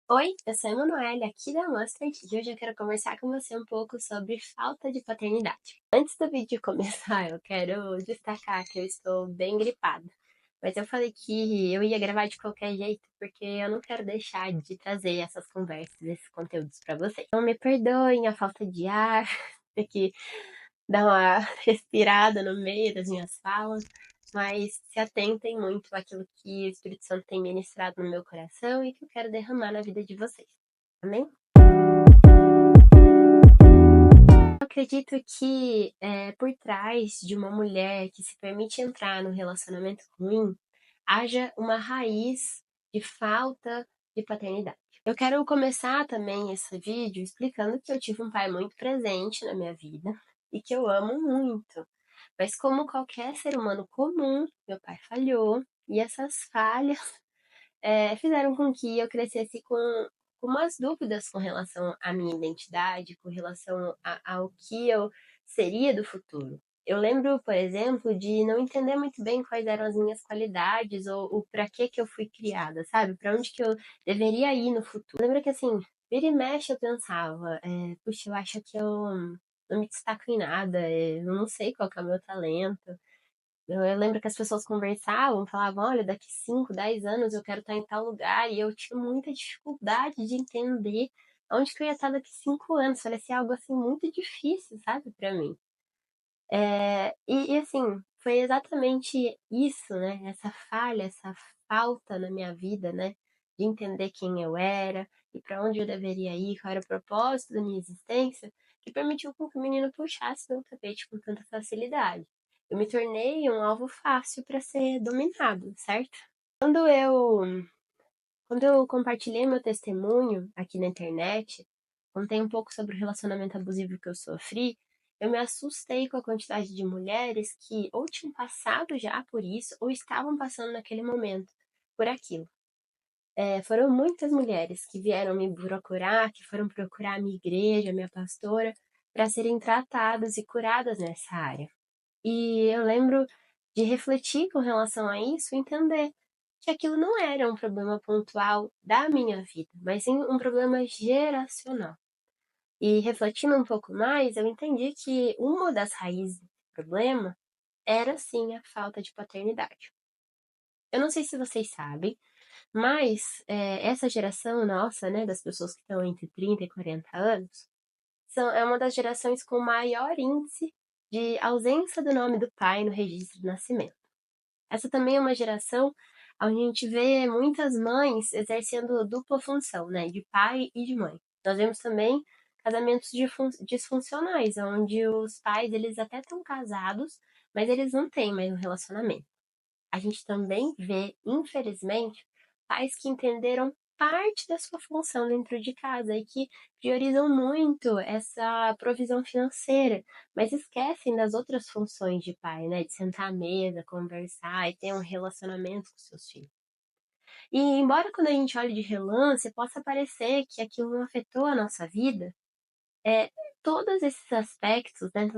Oi, eu sou a Emanuele, aqui da Mustard, e hoje eu quero conversar com você um pouco sobre falta de paternidade. Antes do vídeo começar, eu quero destacar que eu estou bem gripada, mas eu falei que eu ia gravar de qualquer jeito, porque eu não quero deixar de trazer essas conversas, esses conteúdos para vocês. Então me perdoem a falta de ar, ter que dar uma respirada no meio das minhas falas, mas se atentem muito àquilo que o Espírito Santo tem ministrado no meu coração e que eu quero derramar na vida de vocês. Amém? Eu acredito que por trás de uma mulher que se permite entrar num relacionamento ruim, haja uma raiz de falta de paternidade. Eu quero começar também esse vídeo explicando que eu tive um pai muito presente na minha vida e que eu amo muito. Mas como qualquer ser humano comum, meu pai falhou e essas falhas fizeram com que eu crescesse com umas dúvidas com relação à minha identidade, com relação ao que eu seria do futuro. Eu lembro, por exemplo, de não entender muito bem quais eram as minhas qualidades ou para que eu fui criada, sabe? Para onde que eu deveria ir no futuro. Eu lembro que assim, vira e mexe eu pensava, puxa, eu acho que eu não me destaco em nada, eu não sei qual que é o meu talento. Eu lembro que as pessoas conversavam, falavam, olha, daqui 5, 10 anos eu quero estar em tal lugar, e eu tinha muita dificuldade de entender onde que eu ia estar daqui 5 anos. Parecia algo assim muito difícil, sabe, para mim. E assim, foi exatamente isso, né? Essa falha, essa falta na minha vida, né? De entender quem eu era e para onde eu deveria ir, qual era o propósito da minha existência, que permitiu com que o menino puxasse meu tapete com tanta facilidade. Eu me tornei um alvo fácil para ser dominado, certo? Quando eu, quando eu compartilhei meu testemunho aqui na internet, contei um pouco sobre o relacionamento abusivo que eu sofri, eu me assustei com a quantidade de mulheres que ou tinham passado já por isso ou estavam passando naquele momento por aquilo. Foram muitas mulheres que vieram me procurar, que foram procurar a minha igreja, a minha pastora, para serem tratadas e curadas nessa área. E eu lembro de refletir com relação a isso e entender que aquilo não era um problema pontual da minha vida, mas sim um problema geracional. E refletindo um pouco mais, eu entendi que uma das raízes do problema era sim a falta de paternidade. Eu não sei se vocês sabem, mas essa geração nossa, né, das pessoas que estão entre 30 e 40 anos, é uma das gerações com maior índice de ausência do nome do pai no registro de nascimento. Essa também é uma geração onde a gente vê muitas mães exercendo dupla função, né, de pai e de mãe. Nós vemos também casamentos disfuncionais, onde os pais eles até estão casados, mas eles não têm mais um relacionamento. A gente também vê, infelizmente, pais que entenderam parte da sua função dentro de casa e que priorizam muito essa provisão financeira, mas esquecem das outras funções de pai, né? De sentar à mesa, conversar e ter um relacionamento com seus filhos. E embora quando a gente olhe de relance possa parecer que aquilo não afetou a nossa vida, é, todos esses aspectos, né,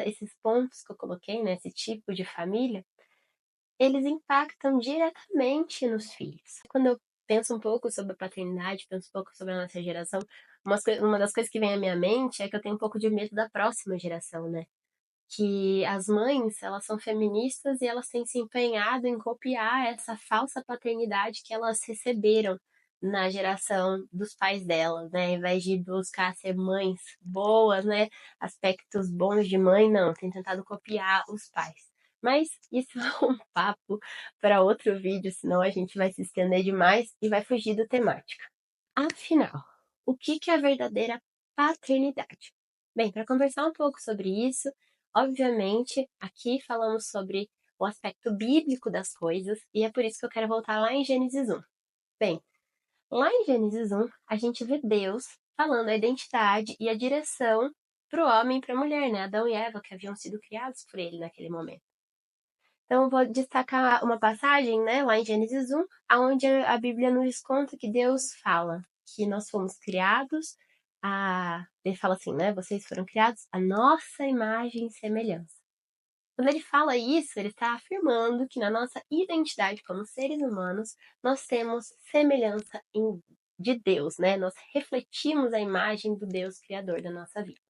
esses pontos que eu coloquei, né, esse tipo de família, eles impactam diretamente nos filhos. Quando eu penso um pouco sobre a paternidade, penso um pouco sobre a nossa geração, uma das coisas que vem à minha mente é que eu tenho um pouco de medo da próxima geração, né? Que as mães, elas são feministas e elas têm se empenhado em copiar essa falsa paternidade que elas receberam na geração dos pais delas, né? Ao invés de buscar ser mães boas, né? Aspectos bons de mãe, não, tem tentado copiar os pais. Mas isso é um papo para outro vídeo, senão a gente vai se estender demais e vai fugir da temática. Afinal, o que é a verdadeira paternidade? Bem, para conversar um pouco sobre isso, obviamente, aqui falamos sobre o aspecto bíblico das coisas, e é por isso que eu quero voltar lá em Gênesis 1. Bem, lá em Gênesis 1, a gente vê Deus falando a identidade e a direção para o homem e para a mulher, né? Adão e Eva, que haviam sido criados por ele naquele momento. Então, eu vou destacar uma passagem, né, lá em Gênesis 1, onde a Bíblia nos conta que Deus fala que nós fomos criados Ele fala assim, né, vocês foram criados à nossa imagem e semelhança. Quando ele fala isso, ele está afirmando que na nossa identidade como seres humanos, nós temos semelhança em de Deus, né? Nós refletimos a imagem do Deus criador da nossa vida.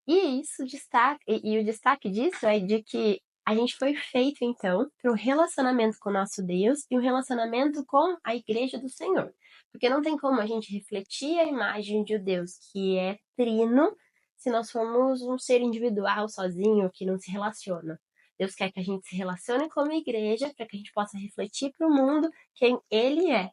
E isso destaca, e o destaque disso é de que a gente foi feito, então, para um relacionamento com o nosso Deus e um relacionamento com a igreja do Senhor. Porque não tem como a gente refletir a imagem de um Deus que é trino se nós formos um ser individual, sozinho, que não se relaciona. Deus quer que a gente se relacione como igreja para que a gente possa refletir para o mundo quem Ele é.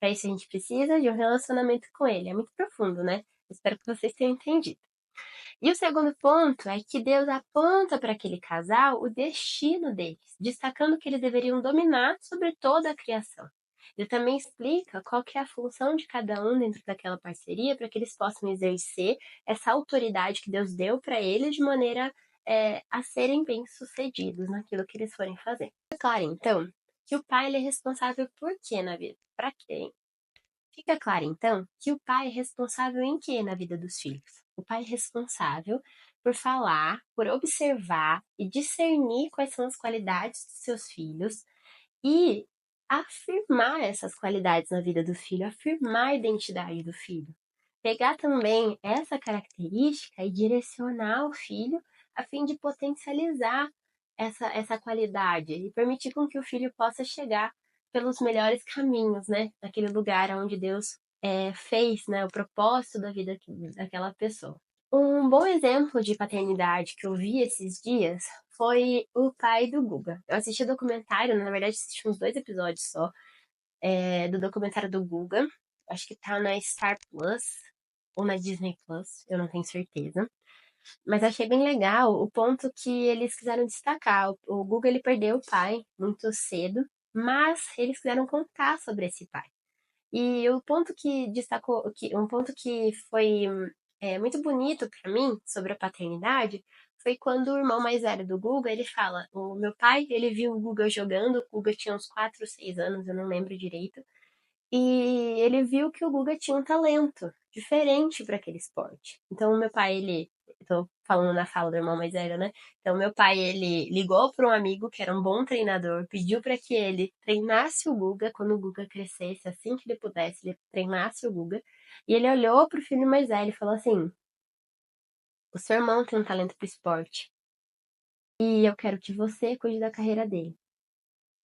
Para isso a gente precisa de um relacionamento com Ele. É muito profundo, né? Espero que vocês tenham entendido. E o segundo ponto é que Deus aponta para aquele casal o destino deles, destacando que eles deveriam dominar sobre toda a criação. Ele também explica qual que é a função de cada um dentro daquela parceria para que eles possam exercer essa autoridade que Deus deu para eles de maneira a serem bem-sucedidos naquilo que eles forem fazer. É claro, então, que o pai ele é responsável por quê na vida? Para quem? Fica claro, então, que o pai é responsável em quê na vida dos filhos? O pai é responsável por falar, por observar e discernir quais são as qualidades dos seus filhos e afirmar essas qualidades na vida do filho, afirmar a identidade do filho. Pegar também essa característica e direcionar o filho a fim de potencializar essa qualidade e permitir com que o filho possa chegar pelos melhores caminhos, né? Naquele lugar onde Deus fez, né? O propósito da vida daquela pessoa. Um bom exemplo de paternidade que eu vi esses dias foi o pai do Guga. Eu assisti o documentário, na verdade assisti uns 2 episódios só, do documentário do Guga. Acho que tá na Star Plus ou na Disney Plus, eu não tenho certeza. Mas achei bem legal o ponto que eles quiseram destacar. O Guga ele perdeu o pai muito cedo, mas eles quiseram contar sobre esse pai. E o ponto que destacou, um ponto que foi muito bonito para mim sobre a paternidade foi quando o irmão mais velho do Guga, ele fala, o meu pai, ele viu o Guga jogando, o Guga tinha uns 4, 6 anos, eu não lembro direito, e ele viu que o Guga tinha um talento diferente para aquele esporte. Então, o meu pai, ele. Tô falando na fala do irmão mais velho, né? Então, meu pai, ele ligou para um amigo que era um bom treinador, pediu para que ele treinasse o Guga quando o Guga crescesse, assim que ele pudesse, ele treinasse o Guga. E ele olhou para o filho mais velho e falou assim: o seu irmão tem um talento para esporte. E eu quero que você cuide da carreira dele.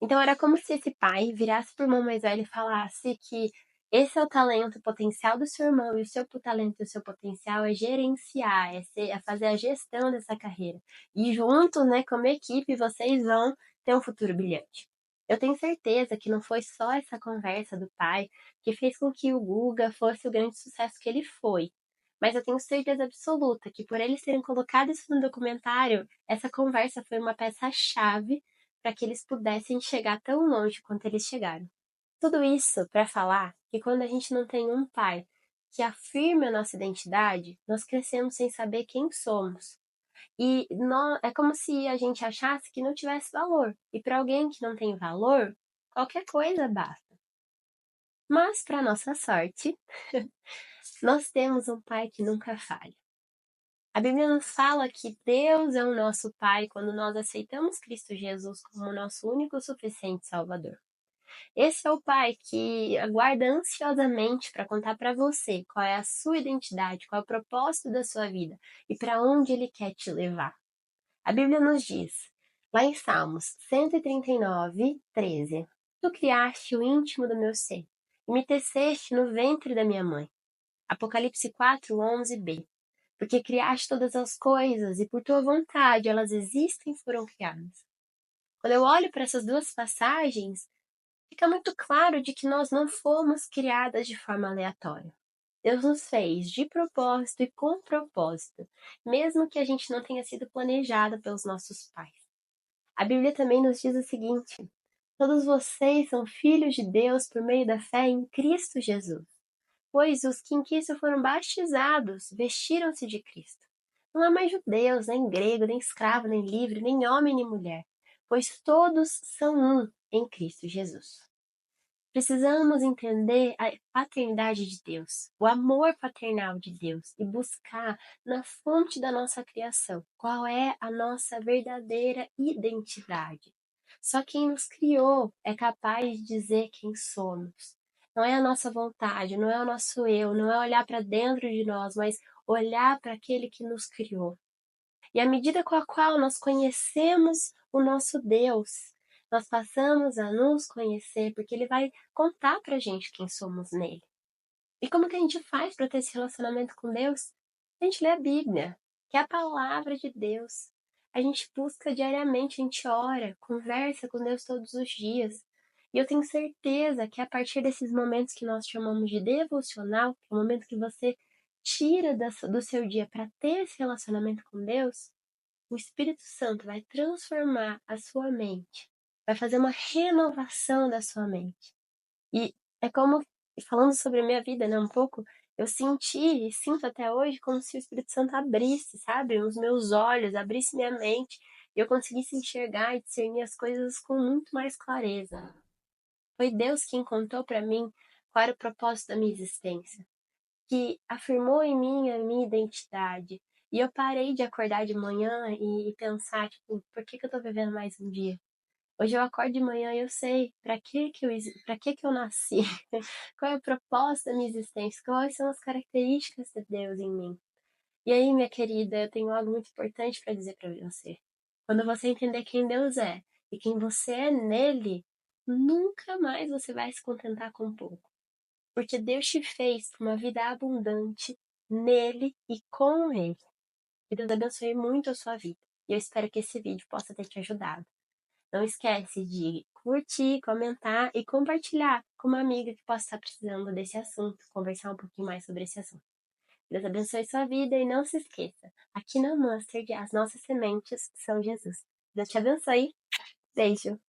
Então era como se esse pai virasse pro irmão mais velho e falasse que esse é o talento, o potencial do seu irmão, e o seu talento e o seu potencial é gerenciar, é fazer a gestão dessa carreira. E juntos, né, como equipe, vocês vão ter um futuro brilhante. Eu tenho certeza que não foi só essa conversa do pai que fez com que o Guga fosse o grande sucesso que ele foi. Mas eu tenho certeza absoluta que por eles terem colocado isso no documentário, essa conversa foi uma peça-chave para que eles pudessem chegar tão longe quanto eles chegaram. Tudo isso para falar que quando a gente não tem um pai que afirme a nossa identidade, nós crescemos sem saber quem somos. E é como se a gente achasse que não tivesse valor. E para alguém que não tem valor, qualquer coisa basta. Mas, para nossa sorte, nós temos um pai que nunca falha. A Bíblia nos fala que Deus é o nosso Pai quando nós aceitamos Cristo Jesus como nosso único e suficiente Salvador. Esse é o Pai que aguarda ansiosamente para contar para você qual é a sua identidade, qual é o propósito da sua vida e para onde Ele quer te levar. A Bíblia nos diz, lá em Salmos 139, 13: Tu criaste o íntimo do meu ser e me teceste no ventre da minha mãe. Apocalipse 4, 11b: Porque criaste todas as coisas e por tua vontade elas existem e foram criadas. Quando eu olho para essas duas passagens, fica muito claro de que nós não fomos criadas de forma aleatória. Deus nos fez de propósito e com propósito, mesmo que a gente não tenha sido planejada pelos nossos pais. A Bíblia também nos diz o seguinte: todos vocês são filhos de Deus por meio da fé em Cristo Jesus. Pois os que em Cristo foram batizados vestiram-se de Cristo. Não há mais judeus, nem grego, nem escravo, nem livre, nem homem, nem mulher, pois todos são um em Cristo Jesus. Precisamos entender a paternidade de Deus, o amor paternal de Deus e buscar na fonte da nossa criação qual é a nossa verdadeira identidade. Só quem nos criou é capaz de dizer quem somos. Não é a nossa vontade, não é o nosso eu, não é olhar para dentro de nós, mas olhar para aquele que nos criou. E à medida com a qual nós conhecemos o nosso Deus, nós passamos a nos conhecer, porque Ele vai contar pra gente quem somos nele. E como que a gente faz para ter esse relacionamento com Deus? A gente lê a Bíblia, que é a palavra de Deus. A gente busca diariamente, a gente ora, conversa com Deus todos os dias. E eu tenho certeza que a partir desses momentos que nós chamamos de devocional, que é o momento que você tira do seu dia para ter esse relacionamento com Deus, o Espírito Santo vai transformar a sua mente, vai fazer uma renovação da sua mente. E é como, falando sobre a minha vida, né, um pouco, eu senti e sinto até hoje como se o Espírito Santo abrisse, sabe, os meus olhos, abrisse minha mente, e eu conseguisse enxergar e discernir as coisas com muito mais clareza. Foi Deus quem contou para mim qual era o propósito da minha existência, que afirmou em mim a minha identidade. E eu parei de acordar de manhã e pensar, tipo, por que que eu tô vivendo mais um dia? Hoje eu acordo de manhã e eu sei para que eu nasci, qual é o propósito da minha existência, quais são as características de Deus em mim. E aí, minha querida, eu tenho algo muito importante para dizer para você. Quando você entender quem Deus é e quem você é nele, nunca mais você vai se contentar com pouco. Porque Deus te fez uma vida abundante nele e com ele. Que Deus abençoe muito a sua vida. E eu espero que esse vídeo possa ter te ajudado. Não esquece de curtir, comentar e compartilhar com uma amiga que possa estar precisando desse assunto, conversar um pouquinho mais sobre esse assunto. Deus abençoe sua vida e não se esqueça, aqui na Mustard as nossas sementes são Jesus. Deus te abençoe. Beijo!